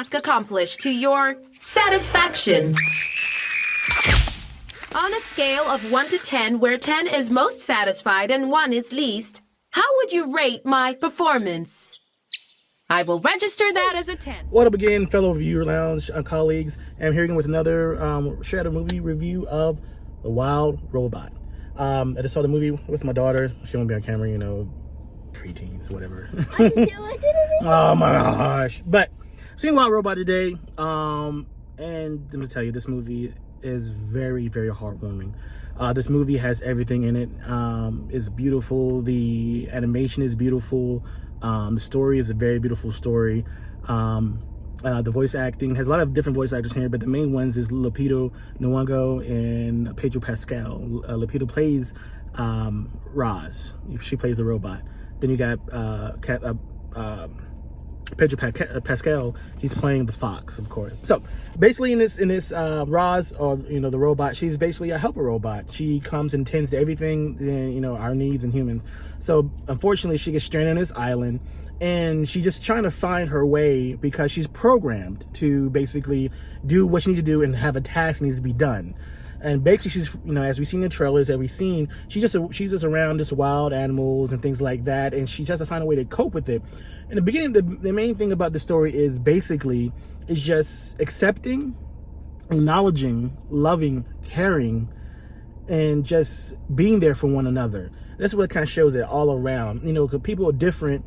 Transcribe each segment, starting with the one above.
task accomplished to your satisfaction. On a scale of 1 to 10, where 10 is most satisfied and 1 is least, how would you rate my performance? I will register that as a 10. What up again, fellow Viewer Lounge colleagues? I'm here again with another Shadow movie review of The Wild Robot. I just saw the movie with my daughter. She won't be on camera, you know, preteens, whatever. I didn't Oh my gosh. But I've seen Wild Robot today. And let me tell you, this movie is very, very heartwarming. This movie has everything in it. It's beautiful. The animation is beautiful. The story is a very beautiful story. The voice acting has a lot of different voice actors here, but the main ones is Lupita Nyong'o and Pedro Pascal. Lupita plays Roz. She plays the robot. Then you got Pedro Pascal. He's playing the fox, of course. So basically, in this Roz, or the robot, she's basically a helper robot. She comes and tends to everything, our needs and humans. So unfortunately, she gets stranded on this island, and she's just trying to find her way because she's programmed to basically do what she needs to do and have a task that needs to be done. And basically, she's, as we've seen in the trailers, every scene, she's just around this wild animals and things like that, and she has to find a way to cope with it. In the beginning, the main thing about the story is just accepting, acknowledging, loving, caring, and just being there for one another. That's what it kind of shows it all around. Because people are different,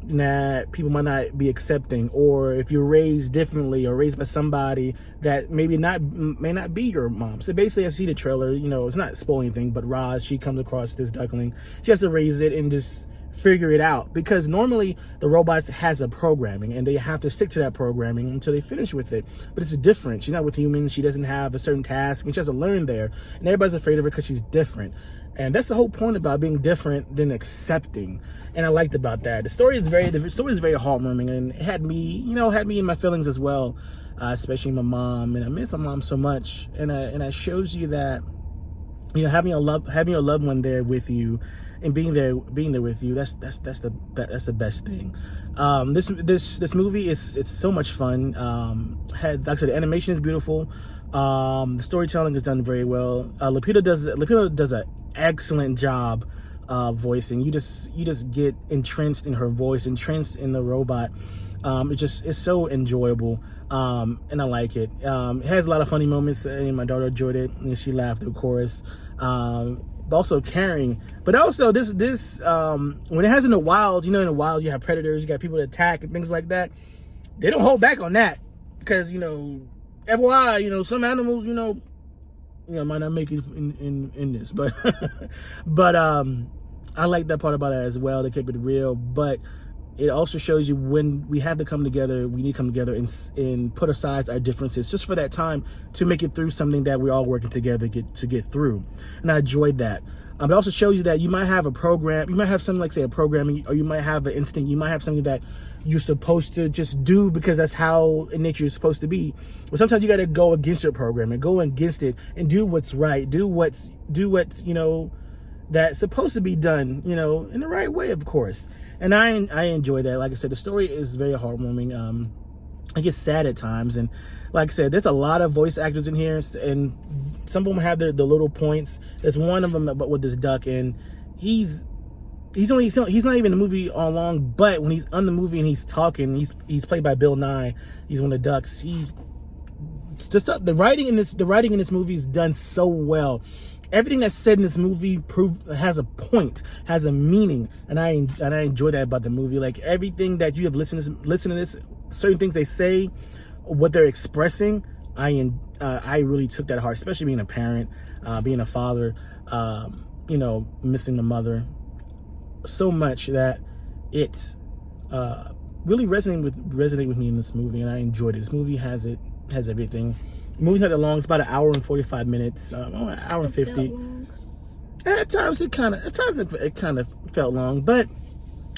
that people might not be accepting, or if you're raised differently or raised by somebody that may not be your mom. So basically, I see the trailer, it's not spoiling anything, but Roz, she comes across this duckling. She has to raise it and just figure it out, because normally the robots has a programming and they have to stick to that programming until they finish with it. But it's different. She's not with humans. She doesn't have a certain task, and she has to learn there, and everybody's afraid of her because she's different. And that's the whole point about being different than accepting. And I liked about that. The story is very heartwarming, and it had me in my feelings as well, especially my mom. And I miss my mom so much. And it shows you that, having a loved one there with you, and being there with you, that's the best thing. This movie it's so much fun. Like I said, the animation is beautiful. The storytelling is done very well. Lupita does an excellent job voicing. You just get entrenched in her voice, entrenched in the robot. It's so enjoyable, and I like it. It has a lot of funny moments, and my daughter enjoyed it, and she laughed, of course. But also caring. But also this when it has in the wild, in the wild you have predators, you got people that attack and things like that. They don't hold back on that, because FYI, some animals, might not make it in this, but but I like that part about it as well. They kept it real, but it also shows you when we have to come together, we need to come together and put aside our differences just for that time to make it through something that we're all working together to get through. And I enjoyed that. It also shows you that you might have a program, you might have something like, say, a programming, or you might have an instinct, you might have something that you're supposed to just do because that's how in nature you're supposed to be. But sometimes you got to go against your program and go against it and do what's right, do what's that's supposed to be done, in the right way, of course. And I enjoy that. Like I said, the story is very heartwarming. It gets sad at times, and like I said, there's a lot of voice actors in here, and some of them have the little points. There's one of them but with this duck, and he's not even in the movie all long, but when he's on the movie and he's talking, he's played by Bill Nye. He's one of the ducks. The writing in this movie is done so well. Everything that's said in this movie has a point, has a meaning, and I enjoy that about the movie. Like, everything that you have listened to this, certain things they say, what they're expressing, I really took that to heart, especially being a parent, being a father, missing the mother, so much that it really resonated with me in this movie, and I enjoyed it. This movie has everything. The movie's not that long. It's about an hour and 45 minutes, an hour and 50. At times it kind of felt long, but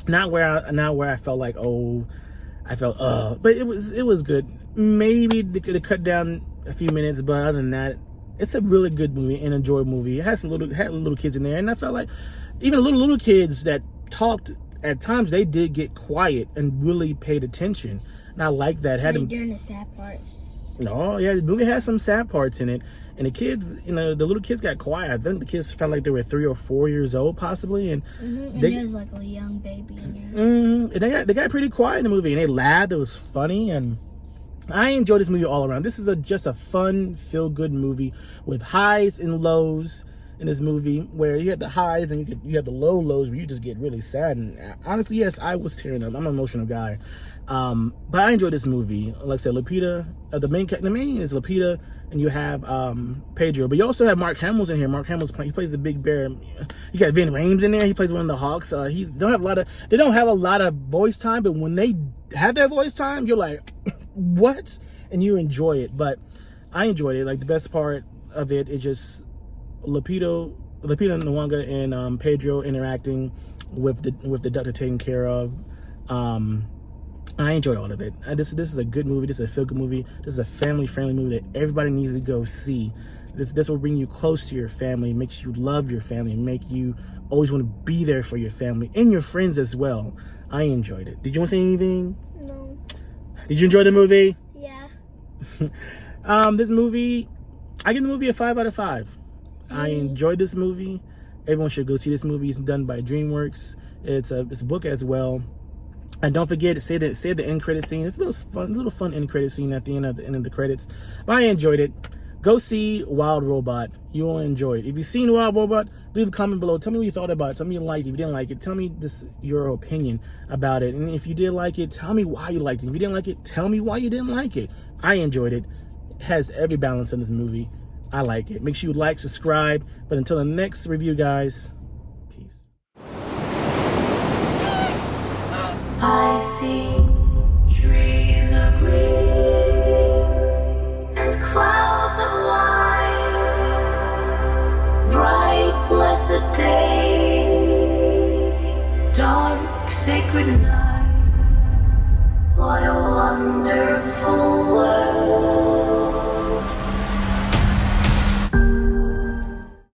not where I felt like, but it was good. Maybe they could have cut down a few minutes, but other than that, it's a really good movie, an enjoyable movie. It had little kids in there, and I felt like even little kids that talked, at times they did get quiet and really paid attention. And I like that. Had him during the sad parts. No, yeah, the movie has some sad parts in it. And the kids, the little kids got quiet. I think the kids felt like they were 3 or 4 years old, possibly. And, and there was like a young baby in there. And they got pretty quiet in the movie. And they laughed. It was funny. And I enjoyed this movie all around. This is just a fun, feel-good movie with highs and lows in this movie, where you have the highs and you have the lows where you just get really sad. And honestly, yes, I was tearing up. I'm an emotional guy. But I enjoyed this movie. Like I said, Lupita, the main is Lupita, and you have Pedro, but you also have Mark Hamill's in here. Mark Hamill's he plays the big bear. You got Vin Rames in there. He plays one of the Hawks. They don't have a lot of voice time, but when they have that voice time, you're like, what? And you enjoy it. But I enjoyed it. Like, the best part of it is just Lupita Nyong'o and Pedro interacting with the doctor taken care of. I enjoyed all of it. This is a good movie. This is a feel-good movie. This is a family-friendly movie that everybody needs to go see. This will bring you close to your family, makes you love your family, make you always want to be there for your family and your friends as well. I enjoyed it. Did you want to say anything? No. Did you enjoy the movie? Yeah. This movie, I give the movie a 5 out of 5. I enjoyed this movie. Everyone should go see this movie. It's done by DreamWorks. It's a book as well. And don't forget to say the end credit scene. It's a little fun end credit scene at the end of the credits. But I enjoyed it. Go see Wild Robot. You will enjoy it. If you've seen Wild Robot, leave a comment below. Tell me what you thought about it. Tell me you liked it. If you didn't like it, tell me your opinion about it. And if you did like it, tell me why you liked it. If you didn't like it, tell me why you didn't like it. I enjoyed it. It has every balance in this movie. I like it. Make sure you like, subscribe. But until the next review, guys, peace. I see trees of green and clouds of white, bright blessed day, dark sacred night, what a wonderful world.